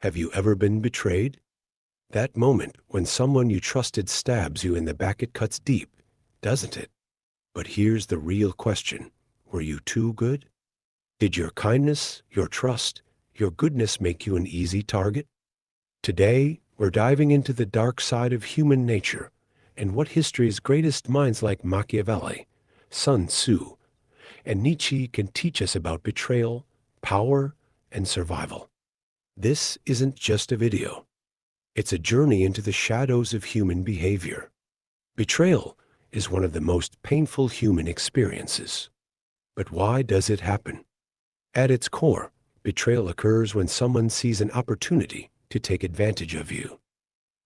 Have you ever been betrayed? That moment when someone you trusted stabs you in the back, it cuts deep, doesn't it? But here's the real question. Were you too good? Did your kindness, your trust, your goodness make you an easy target? Today, we're diving into the dark side of human nature and what history's greatest minds like Machiavelli, Sun Tzu, and Nietzsche can teach us about betrayal, power, and survival. This isn't just a video. It's a journey into the shadows of human behavior. Betrayal is one of the most painful human experiences. But why does it happen? At its core, betrayal occurs when someone sees an opportunity to take advantage of you.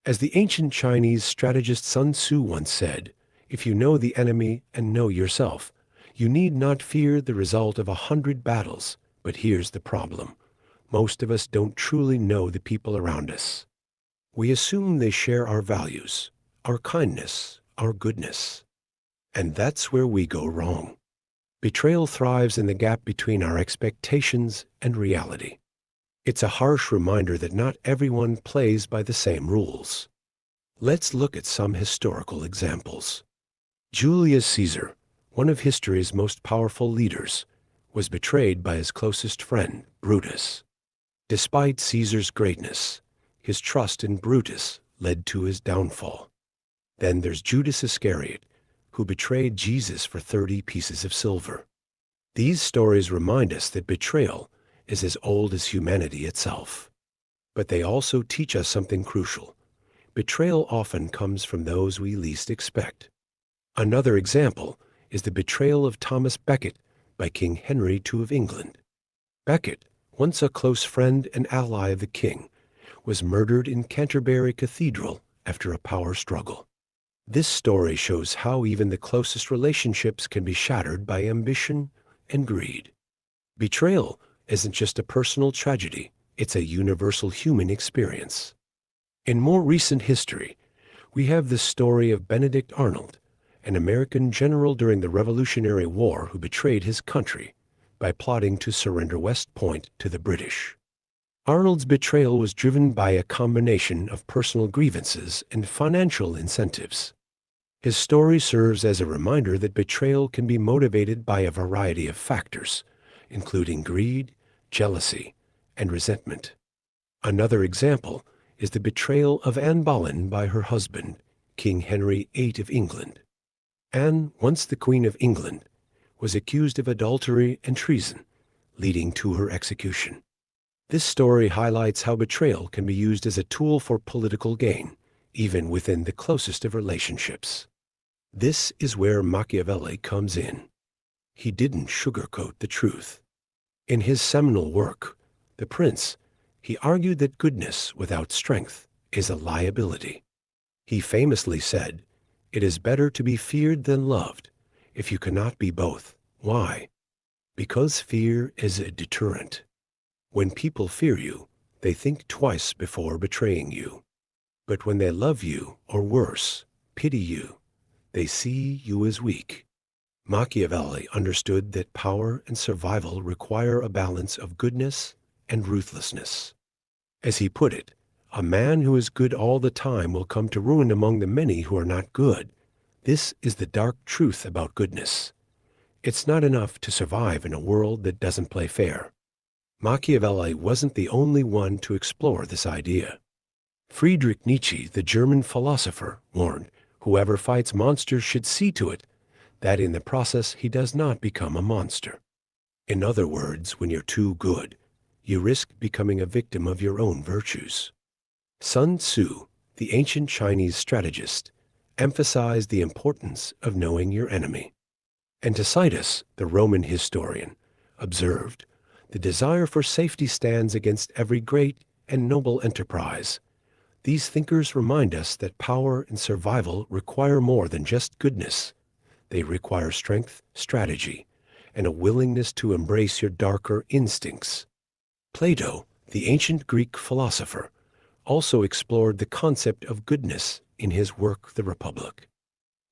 As the ancient Chinese strategist Sun Tzu once said, if you know the enemy and know yourself, you need not fear the result of 100 battles. But here's the problem. Most of us don't truly know the people around us. We assume they share our values, our kindness, our goodness. And that's where we go wrong. Betrayal thrives in the gap between our expectations and reality. It's a harsh reminder that not everyone plays by the same rules. Let's look at some historical examples. Julius Caesar, one of history's most powerful leaders, was betrayed by his closest friend, Brutus. Despite Caesar's greatness, his trust in Brutus led to his downfall. Then there's Judas Iscariot, who betrayed Jesus for 30 pieces of silver. These stories remind us that betrayal is as old as humanity itself. But they also teach us something crucial. Betrayal often comes from those we least expect. Another example is the betrayal of Thomas Becket by King Henry II of England. Becket, once a close friend and ally of the king, was murdered in Canterbury Cathedral after a power struggle. This story shows how even the closest relationships can be shattered by ambition and greed. Betrayal isn't just a personal tragedy, it's a universal human experience. In more recent history, we have the story of Benedict Arnold, an American general during the Revolutionary War who betrayed his country by plotting to surrender West Point to the British. Arnold's betrayal was driven by a combination of personal grievances and financial incentives. His story serves as a reminder that betrayal can be motivated by a variety of factors, including greed, jealousy, and resentment. Another example is the betrayal of Anne Boleyn by her husband, King Henry VIII of England. Anne, once the Queen of England, was accused of adultery and treason, leading to her execution. This story highlights how betrayal can be used as a tool for political gain, even within the closest of relationships. This is where Machiavelli comes in. He didn't sugarcoat the truth. In his seminal work, The Prince, he argued that goodness without strength is a liability. He famously said, "It is better to be feared than loved, if you cannot be both." Why? Because fear is a deterrent. When people fear you, they think twice before betraying you. But when they love you, or worse, pity you, they see you as weak. Machiavelli understood that power and survival require a balance of goodness and ruthlessness. As he put it, a man who is good all the time will come to ruin among the many who are not good. This is the dark truth about goodness. It's not enough to survive in a world that doesn't play fair. Machiavelli wasn't the only one to explore this idea. Friedrich Nietzsche, the German philosopher, warned, whoever fights monsters should see to it that in the process he does not become a monster. In other words, when you're too good, you risk becoming a victim of your own virtues. Sun Tzu, the ancient Chinese strategist, emphasized the importance of knowing your enemy. And Tacitus, the Roman historian, observed, "The desire for safety stands against every great and noble enterprise." These thinkers remind us that power and survival require more than just goodness. They require strength, strategy, and a willingness to embrace your darker instincts. Plato, the ancient Greek philosopher, also explored the concept of goodness in his work, The Republic.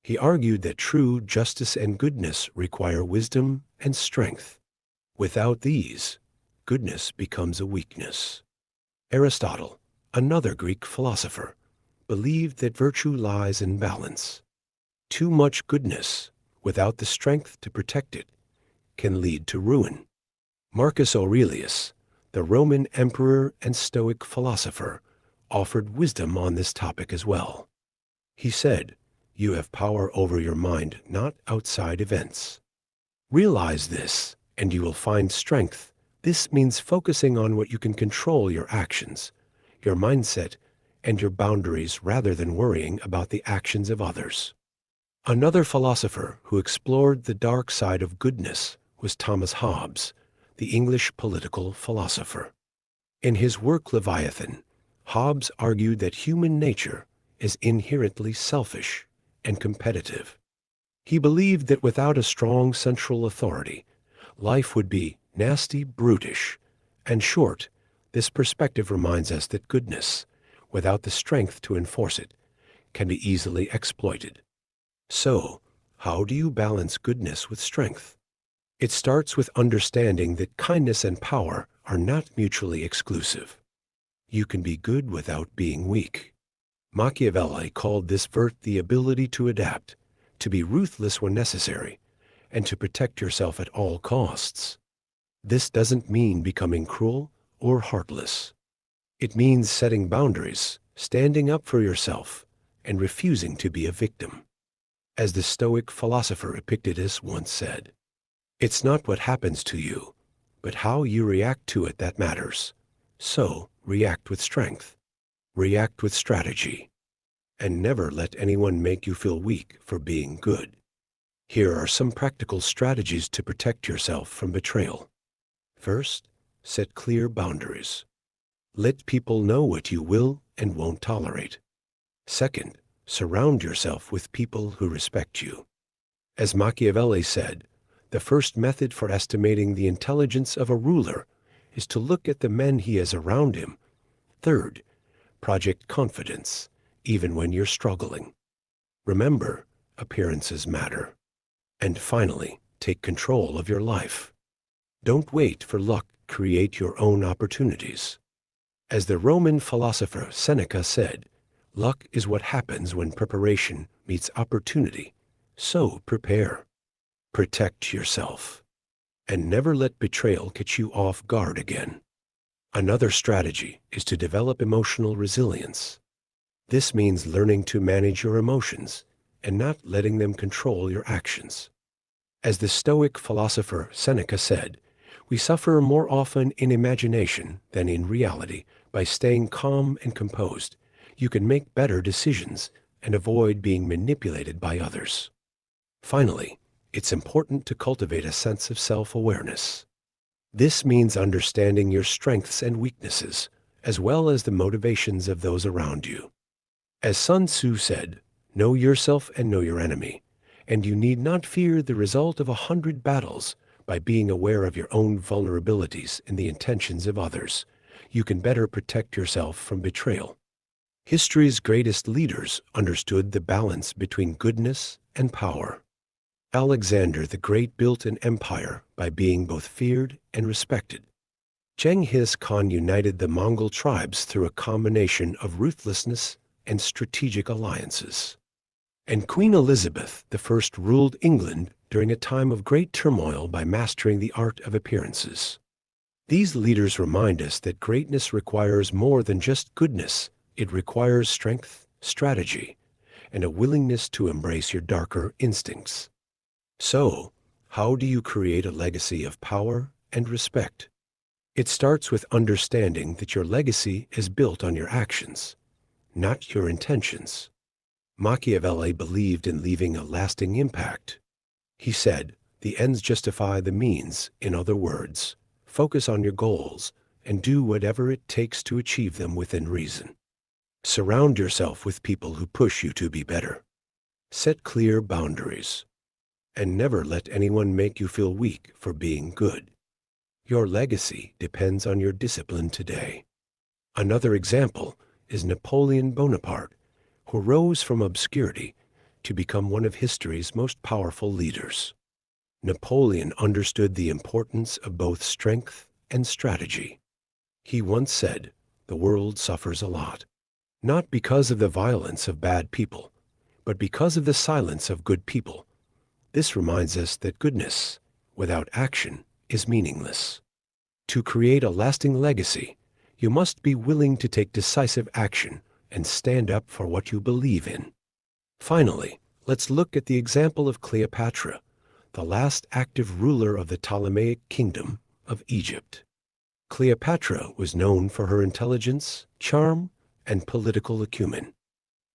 He argued that true justice and goodness require wisdom and strength. Without these, goodness becomes a weakness. Aristotle, another Greek philosopher, believed that virtue lies in balance. Too much goodness, without the strength to protect it, can lead to ruin. Marcus Aurelius, the Roman emperor and Stoic philosopher, offered wisdom on this topic as well. He said, "You have power over your mind, not outside events. Realize this, and you will find strength." This means focusing on what you can control: your actions, your mindset, and your boundaries, rather than worrying about the actions of others. Another philosopher who explored the dark side of goodness was Thomas Hobbes, the English political philosopher. In his work Leviathan, Hobbes argued that human nature is inherently selfish and competitive. He believed that without a strong central authority, life would be nasty, brutish, and short. This perspective reminds us that goodness, without the strength to enforce it, can be easily exploited. So, how do you balance goodness with strength? It starts with understanding that kindness and power are not mutually exclusive. You can be good without being weak. Machiavelli called this virtue the ability to adapt, to be ruthless when necessary, and to protect yourself at all costs. This doesn't mean becoming cruel or heartless. It means setting boundaries, standing up for yourself, and refusing to be a victim. As the Stoic philosopher Epictetus once said, "It's not what happens to you, but how you react to it that matters. So, react with strength, react with strategy, and never let anyone make you feel weak for being good." Here are some practical strategies to protect yourself from betrayal. First, set clear boundaries. Let people know what you will and won't tolerate. Second, surround yourself with people who respect you. As Machiavelli said, the first method for estimating the intelligence of a ruler is to look at the men he has around him. Third, project confidence, even when you're struggling. Remember, appearances matter. And finally, take control of your life. Don't wait for luck, create your own opportunities. As the Roman philosopher Seneca said, luck is what happens when preparation meets opportunity. So prepare. Protect yourself. And never let betrayal catch you off guard again. Another strategy is to develop emotional resilience. This means learning to manage your emotions and not letting them control your actions. As the Stoic philosopher Seneca said, we suffer more often in imagination than in reality. By staying calm and composed, you can make better decisions and avoid being manipulated by others. Finally, it's important to cultivate a sense of self-awareness. This means understanding your strengths and weaknesses, as well as the motivations of those around you. As Sun Tzu said, know yourself and know your enemy, and you need not fear the result of 100 battles. By being aware of your own vulnerabilities and the intentions of others, you can better protect yourself from betrayal. History's greatest leaders understood the balance between goodness and power. Alexander the Great built an empire by being both feared and respected. Genghis Khan united the Mongol tribes through a combination of ruthlessness and strategic alliances. And Queen Elizabeth I ruled England during a time of great turmoil by mastering the art of appearances. These leaders remind us that greatness requires more than just goodness. It requires strength, strategy, and a willingness to embrace your darker instincts. So, how do you create a legacy of power and respect? It starts with understanding that your legacy is built on your actions, not your intentions. Machiavelli believed in leaving a lasting impact. He said, the ends justify the means. In other words, focus on your goals and do whatever it takes to achieve them within reason. Surround yourself with people who push you to be better. Set clear boundaries. And never let anyone make you feel weak for being good. Your legacy depends on your discipline today. Another example is Napoleon Bonaparte, who rose from obscurity to become one of history's most powerful leaders. Napoleon understood the importance of both strength and strategy. He once said, the world suffers a lot. Not because of the violence of bad people, but because of the silence of good people. This reminds us that goodness, without action, is meaningless. To create a lasting legacy, you must be willing to take decisive action and stand up for what you believe in. Finally, let's look at the example of Cleopatra, the last active ruler of the Ptolemaic kingdom of Egypt. Cleopatra was known for her intelligence, charm, and political acumen.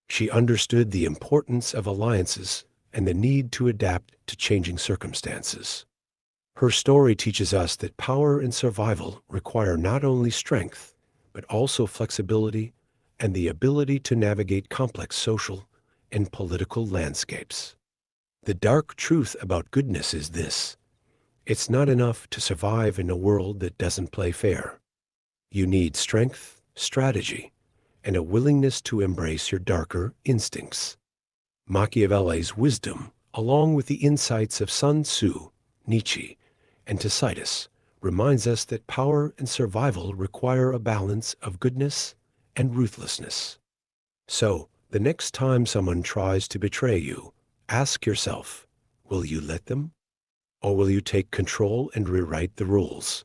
She understood the importance of alliances and the need to adapt to changing circumstances. Her story teaches us that power and survival require not only strength, but also flexibility and the ability to navigate complex social and political landscapes. The dark truth about goodness is this: it's not enough to survive in a world that doesn't play fair. You need strength, strategy, and a willingness to embrace your darker instincts. Machiavelli's wisdom, along with the insights of Sun Tzu, Nietzsche, and Tacitus, reminds us that power and survival require a balance of goodness and ruthlessness. So, the next time someone tries to betray you, ask yourself, will you let them? Or will you take control and rewrite the rules?